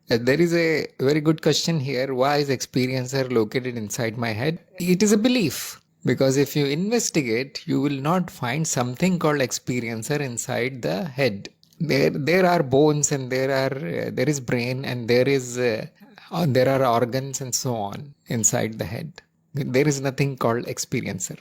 There is a very good question here. Why is experiencer located inside my head? It is a belief. Because if you investigate, you will not find something called experiencer inside the head. There are bones and there is brain and there are organs and so on inside the head. There is nothing called experiencer.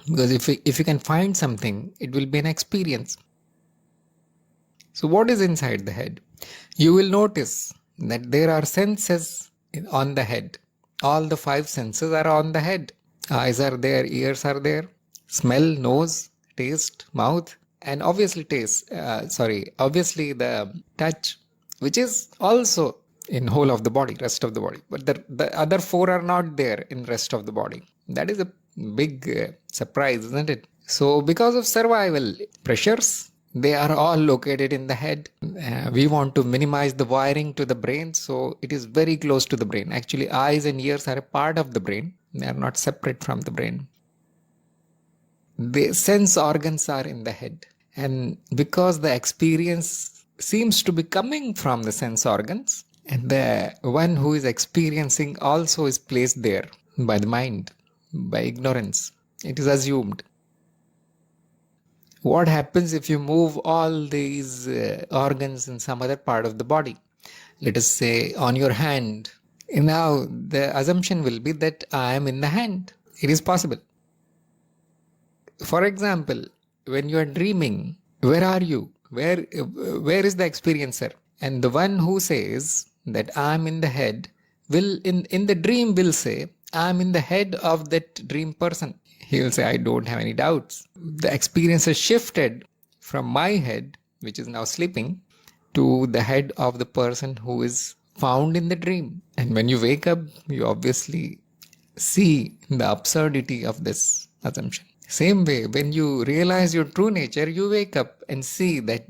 Because if you can find something, it will be an experience. So what is inside the head? You will notice that there are senses on the head. All the 5 senses are on the head. Eyes are there, ears are there, smell, nose, taste, mouth, and obviously obviously the touch, which is also in whole of the body, rest of the body. But the other 4 are not there in rest of the body. That is a big surprise, isn't it? So because of survival pressures, they are all located in the head. We want to minimize the wiring to the brain, so it is very close to the brain. Actually, eyes and ears are a part of the brain. They are not separate from the brain. The sense organs are in the head. And because the experience seems to be coming from the sense organs, and the one who is experiencing also is placed there by the mind, by ignorance. It is assumed. What happens if you move all these organs in some other part of the body? Let us say on your hand. Now the assumption will be that I am in the hand. It is possible. For example, when you are dreaming, where are you? Where is the experiencer? And the one who says that I am in the head will in the dream will say, I am in the head of that dream person. He will say, I don't have any doubts. The experiencer shifted from my head, which is now sleeping, to the head of the person who is found in the dream. And when you wake up, you obviously see the absurdity of this assumption. Same way, when you realize your true nature, you wake up and see that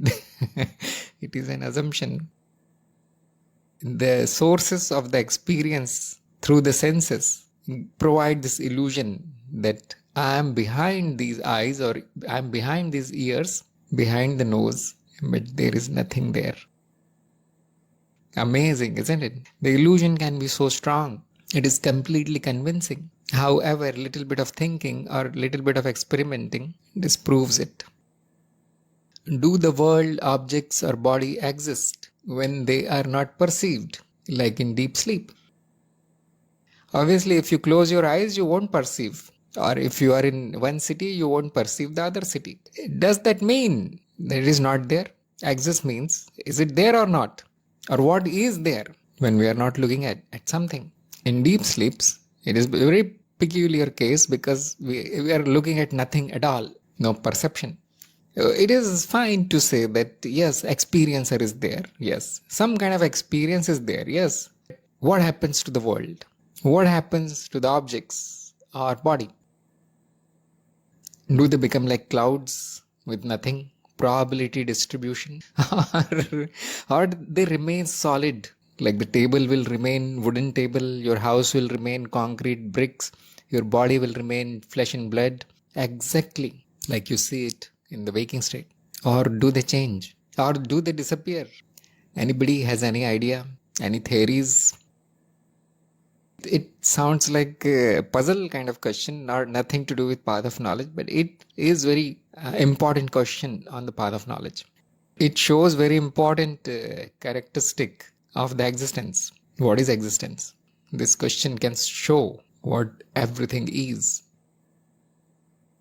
it is an assumption. The sources of the experience through the senses provide this illusion that I am behind these eyes or I am behind these ears, behind the nose, but there is nothing there. Amazing, isn't it? The illusion can be so strong. It is completely convincing. However, little bit of thinking or little bit of experimenting disproves it. Do the world, objects or body exist when they are not perceived, like in deep sleep? Obviously, if you close your eyes, you won't perceive. Or if you are in one city, you won't perceive the other city. Does that mean that it is not there? Exist means, is it there or not? Or what is there when we are not looking at something? In deep sleeps, it is a very peculiar case because we are looking at nothing at all, no perception. It is fine to say that yes, experiencer is there, yes. Some kind of experience is there, yes. What happens to the world? What happens to the objects or body? Do they become like clouds with nothing? Probability distribution? or they remain solid? Like the table will remain wooden table, your house will remain concrete bricks, your body will remain flesh and blood, exactly like you see it in the waking state. Or do they change? Or do they disappear? Anybody has any idea? Any theories? It sounds like a puzzle kind of question, nothing to do with path of knowledge, but it is very important question on the path of knowledge. It shows very important characteristic of the existence. What is existence? This question can show what everything is.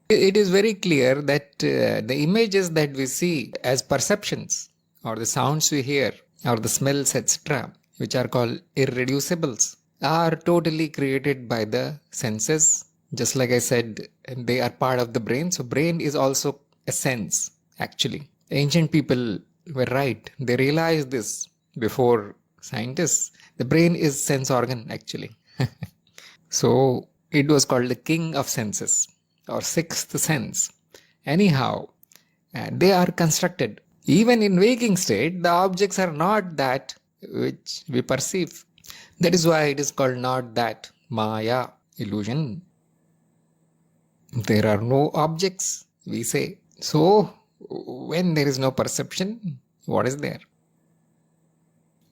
It is very clear that the images that we see as perceptions, or the sounds we hear, or the smells, etc., which are called irreducibles, are totally created by the senses. Just like I said, they are part of the brain. So brain is also a sense, actually. Ancient people were right. They realized this before scientists. The brain is sense organ, actually. So it was called the king of senses or sixth sense. Anyhow, they are constructed. Even in waking state, the objects are not that which we perceive. That is why it is called not that, Maya, illusion. There are no objects, we say. So, when there is no perception, what is there?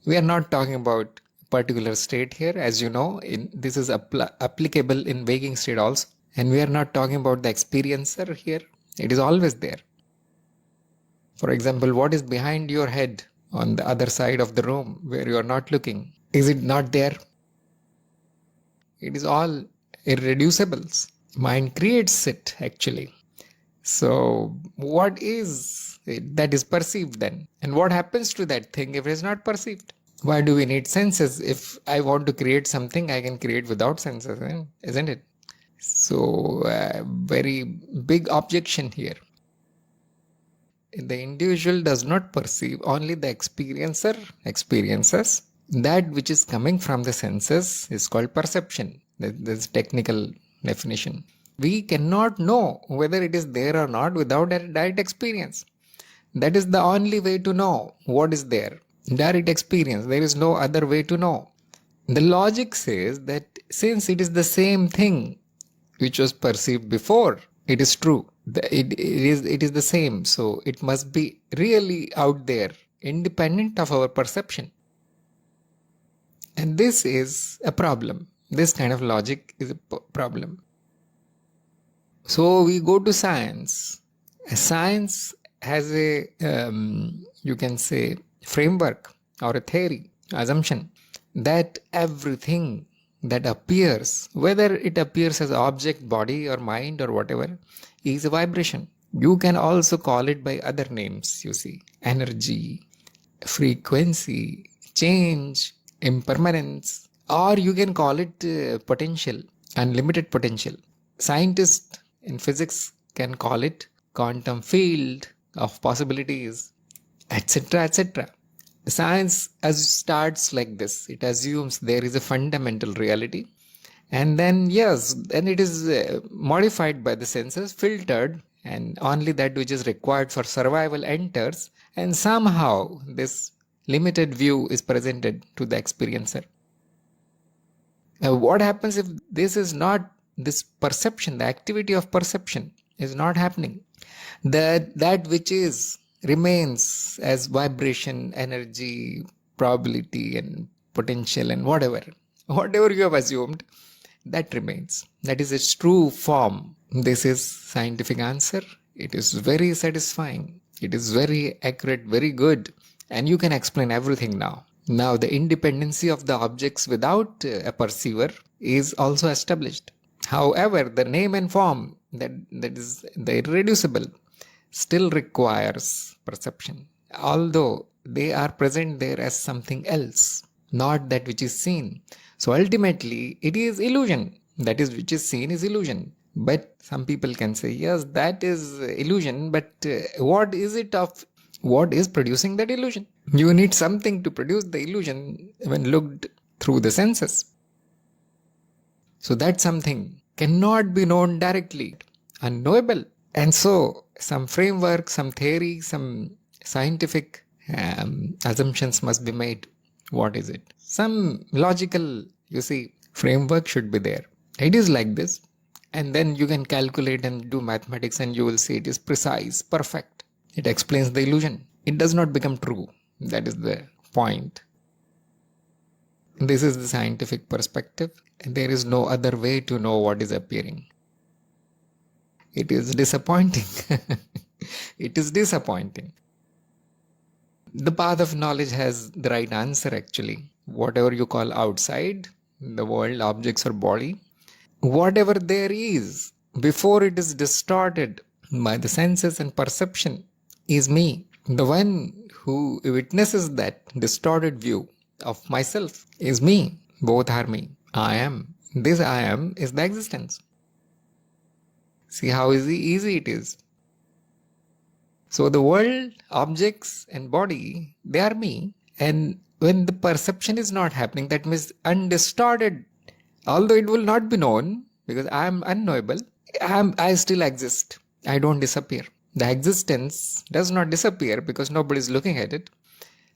We are not talking about particular state here, as you know, this is applicable in waking state also. And we are not talking about the experiencer here. It is always there. For example, what is behind your head on the other side of the room where you are not looking? Is it not there? It is all irreducibles. Mind creates it actually. So what is it that is perceived then? And what happens to that thing if it is not perceived? Why do we need senses? If I want to create something, I can create without senses, isn't it? So very big objection here. The individual does not perceive, only the experiencer experiences. That which is coming from the senses is called perception. That's technical definition. We cannot know whether it is there or not without a direct experience. That is the only way to know what is there. Direct experience. There is no other way to know. The logic says that since it is the same thing which was perceived before, it is true. It is the same. So it must be really out there, independent of our perception. And this is a problem. This kind of logic is a problem. So we go to science. Science has a, you can say, framework or a theory, assumption that everything that appears, whether it appears as object, body or mind or whatever, is a vibration. You can also call it by other names, you see, energy, frequency, change, impermanence, or you can call it potential, unlimited potential. Scientists in physics can call it quantum field of possibilities, etc., etc. Science starts like this. It assumes there is a fundamental reality, and then then it is modified by the senses, filtered, and only that which is required for survival enters, and somehow this limited view is presented to the experiencer. Now, what happens if this perception, the activity of perception is not happening? That which is remains as vibration, energy, probability and potential and whatever you have assumed, that remains. That is its true form. This is scientific answer. It is very satisfying. It is very accurate, very good. And you can explain everything now. Now the independency of the objects without a perceiver is also established. However, the name and form, that is the irreducible, still requires perception, although they are present there as something else, not that which is seen. So ultimately, it is illusion. That is which is seen is illusion. But some people can say, yes, that is illusion, but what is it of what is producing that illusion? You need something to produce the illusion when looked through the senses. So that something cannot be known directly, unknowable. And so some framework, some theory, some scientific assumptions must be made. What is it? Some logical, framework should be there. It is like this. And then you can calculate and do mathematics and you will see it is precise, perfect. It explains the illusion. It does not become true. That is the point. This is the scientific perspective. There is no other way to know what is appearing. It is disappointing. It is disappointing. The path of knowledge has the right answer actually. Whatever you call outside, the world, objects or body, whatever there is, before it is distorted by the senses and perception, is me. The one who witnesses that distorted view of myself is me. Both are me. I am. This I am is the existence. See how easy it is. So the world, objects and body, they are me. And when the perception is not happening, that means undistorted, although it will not be known because I am unknowable, I still exist. I don't disappear. The existence does not disappear because nobody is looking at it.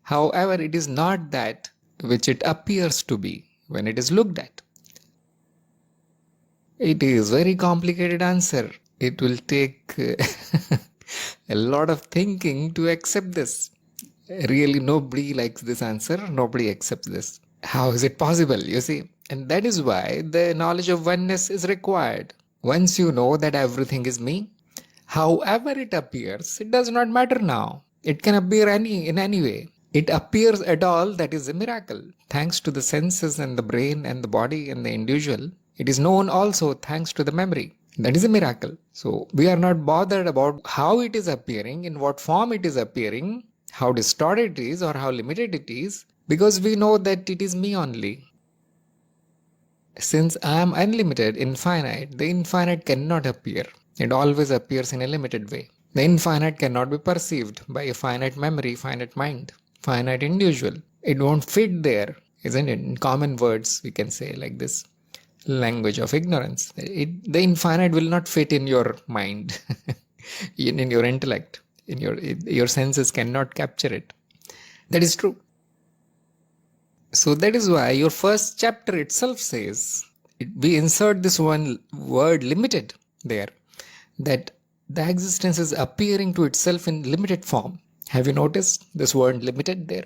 However, it is not that which it appears to be when it is looked at. It is very complicated answer. It will take a lot of thinking to accept this. Really, nobody likes this answer. Nobody accepts this. How is it possible, you see? And that is why the knowledge of oneness is required. Once you know that everything is me, however it appears, it does not matter now. It can appear in any way. It appears at all, that is a miracle. Thanks to the senses and the brain and the body and the individual, it is known also thanks to the memory. That is a miracle. So we are not bothered about how it is appearing, in what form it is appearing, how distorted it is or how limited it is, because we know that it is me only. Since I am unlimited, infinite, the infinite cannot appear. It always appears in a limited way. The infinite cannot be perceived by a finite memory, finite mind, finite individual. It won't fit there, isn't it? In common words, we can say like this. Language of ignorance. The infinite will not fit in your mind, in your intellect, your senses cannot capture it. That is true. So that is why your first chapter itself says, we insert this one word limited there, that the existence is appearing to itself in limited form. Have you noticed this word limited there?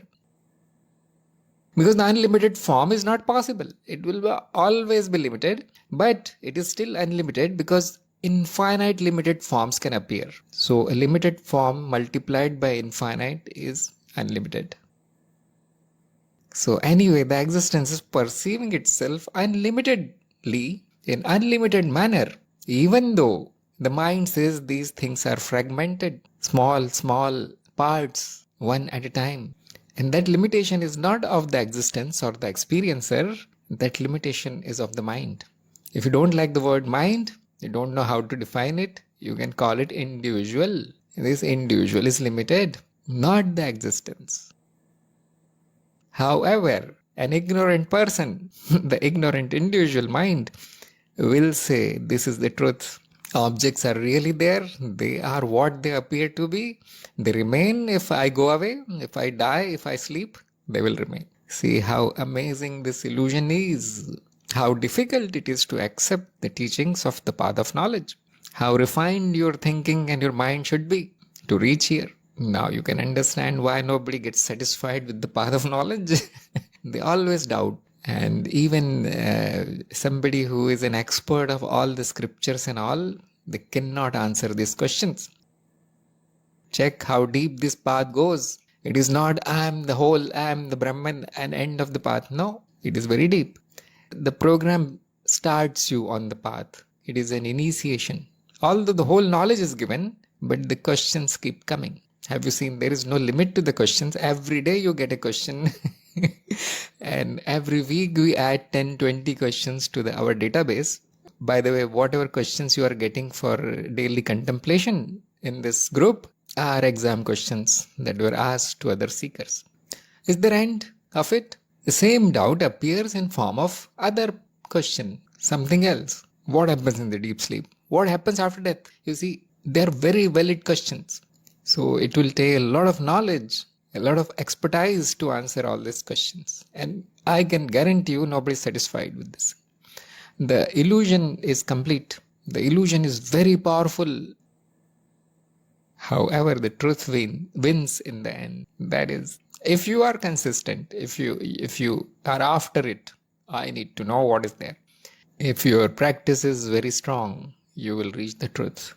Because the unlimited form is not possible. It will always be limited, but it is still unlimited because infinite limited forms can appear. So a limited form multiplied by infinite is unlimited. So anyway, the existence is perceiving itself unlimitedly in unlimited manner, even though the mind says these things are fragmented, small parts, one at a time. And that limitation is not of the existence or the experiencer, that limitation is of the mind. If you don't like the word mind, you don't know how to define it, you can call it individual. This individual is limited, not the existence. However, an ignorant person, the ignorant individual mind, will say this is the truth. Objects are really there. They are what they appear to be. They remain if I go away, if I die, if I sleep, they will remain. See how amazing this illusion is. How difficult it is to accept the teachings of the path of knowledge. How refined your thinking and your mind should be to reach here. Now you can understand why nobody gets satisfied with the path of knowledge. They always doubt. And even somebody who is an expert of all the scriptures and all, they cannot answer these questions. Check how deep this path goes. It is not I am the whole, I am the Brahman and end of the path. No, it is very deep. The program starts you on the path. It is an initiation. Although the whole knowledge is given, but the questions keep coming. Have you seen there is no limit to the questions? Every day you get a question. And every week we add 10-20 questions to our database. By the way, whatever questions you are getting for daily contemplation in this group are exam questions that were asked to other seekers. Is there end of it? The same doubt appears in form of other question, something else. What happens in the deep sleep? What happens after death? You see, they are very valid questions. So it will take a lot of knowledge, a lot of expertise to answer all these questions. And I can guarantee you nobody is satisfied with this. The illusion is complete. The illusion is very powerful. However, the truth wins in the end. That is, if you are consistent, if you are after it, I need to know what is there. If your practice is very strong, you will reach the truth.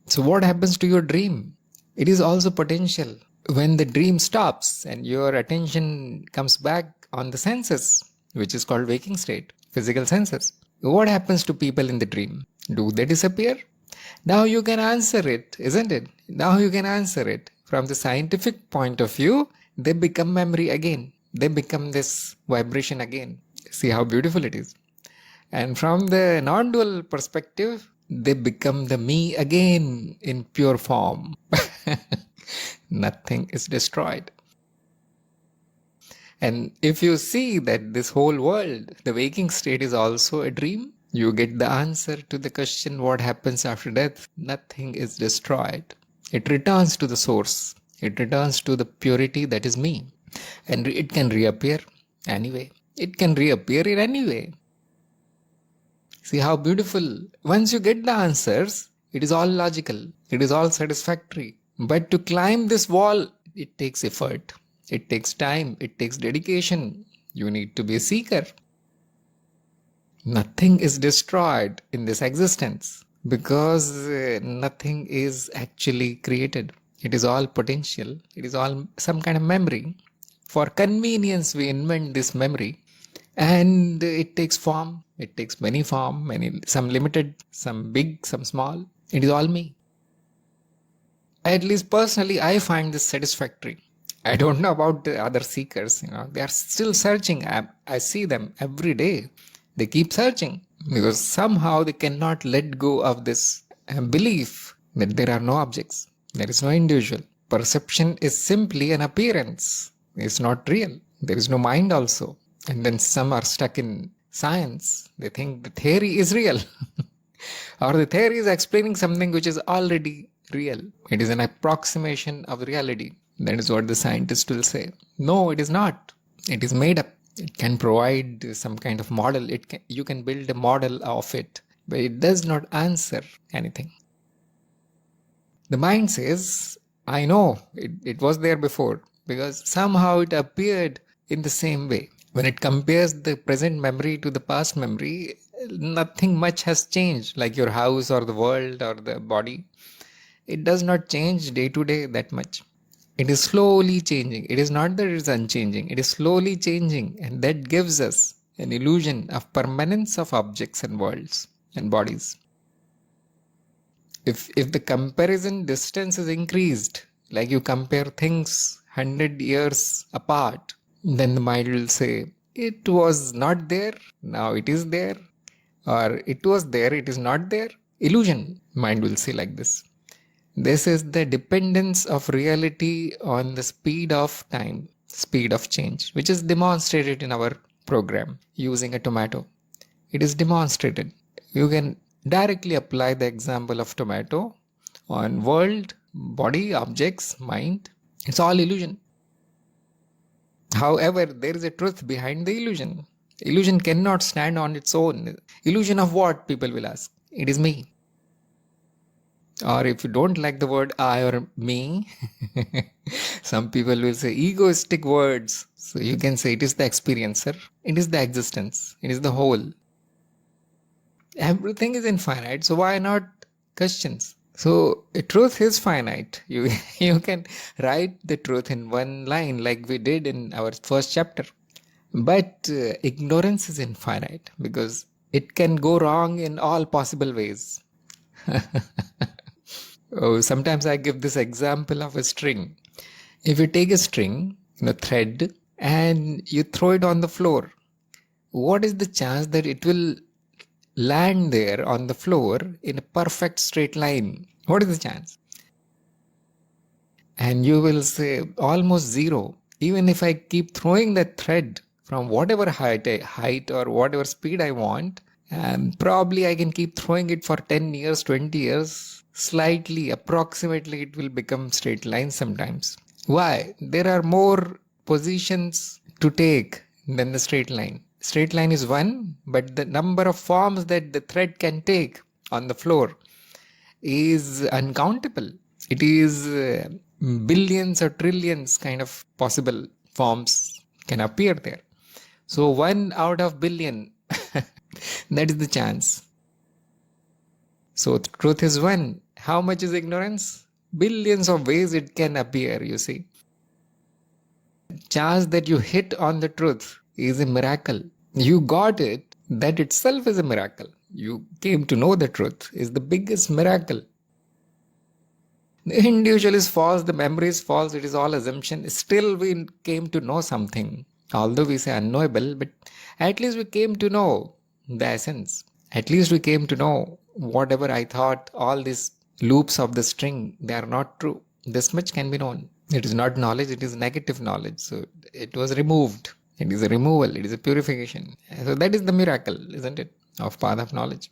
So what happens to your dream? It is also potential. When the dream stops and your attention comes back on the senses, which is called waking state, physical senses, what happens to people in the dream? Do they disappear? Now you can answer it, isn't it? Now you can answer it. From the scientific point of view, they become memory again. They become this vibration again. See how beautiful it is. And from the non-dual perspective, they become the me again in pure form. Nothing is destroyed. And if you see that this whole world, the waking state is also a dream, you get the answer to the question what happens after death. Nothing is destroyed. It returns to the source. It returns to the purity that is me. And it can reappear anyway. It can reappear in any way. See how beautiful. Once you get the answers, it is all logical. It is all satisfactory. But to climb this wall it takes effort. It takes time. It takes dedication. You need to be a seeker. Nothing is destroyed in this existence because nothing is actually created. It is all potential. It is all some kind of memory. For convenience, we invent this memory, and it takes form. It takes many form, some limited, some big, some small. It is all me. At least personally, I find this satisfactory. I don't know about the other seekers. They are still searching. I see them every day. They keep searching because somehow they cannot let go of this belief that there are no objects. There is no individual. Perception is simply an appearance. It's not real. There is no mind also. And then some are stuck in science. They think the theory is real. Or the theory is explaining something which is already real. It is an approximation of reality. That is what the scientist will say. No, it is not. It is made up. It can provide some kind of model. You can build a model of it, but it does not answer anything. The mind says, I know it was there before because somehow it appeared in the same way. When it compares the present memory to the past memory, nothing much has changed, like your house or the world or the body. It does not change day to day that much. It is slowly changing. It is not that it is unchanging. It is slowly changing, and that gives us an illusion of permanence of objects and worlds and bodies. If the comparison distance is increased, like you compare things 100 years apart, then the mind will say, it was not there, now it is there, or it was there, it is not there. Illusion, mind will say like this. This is the dependence of reality on the speed of time, speed of change, which is demonstrated in our program using a tomato. It is demonstrated. You can directly apply the example of tomato on world, body, objects, mind. It's all illusion. However, there is a truth behind the illusion. Illusion cannot stand on its own. Illusion of what, people will ask? It is me. Or if you don't like the word I or me, some people will say egoistic words. So you can say it is the experiencer, it is the existence, it is the whole. Everything is infinite, so why not questions? So truth is finite. You can write the truth in one line like we did in our first chapter. But ignorance is infinite because it can go wrong in all possible ways. Sometimes I give this example of a string. If you take a string, thread, and you throw it on the floor, what is the chance that it will land there on the floor in a perfect straight line? What is the chance? And you will say almost zero. Even if I keep throwing that thread from whatever height or whatever speed I want, probably I can keep throwing it for 10 years, 20 years. Slightly, approximately, it will become straight line sometimes. Why? There are more positions to take than the straight line. Straight line is one, but the number of forms that the thread can take on the floor is uncountable. It is billions or trillions kind of possible forms can appear there. So 1 out of billion, that is the chance. So the truth is one. How much is ignorance? Billions of ways it can appear, you see. Chance that you hit on the truth is a miracle. You got it, that itself is a miracle. You came to know the truth is the biggest miracle. The individual is false, the memory is false, it is all assumption. Still we came to know something. Although we say unknowable, but at least we came to know the essence. At least we came to know whatever I thought, all these loops of the string, they are not true. This much can be known. It is not knowledge, it is negative knowledge. So it was removed. It is a removal, it is a purification. So that is the miracle, isn't it, of path of knowledge.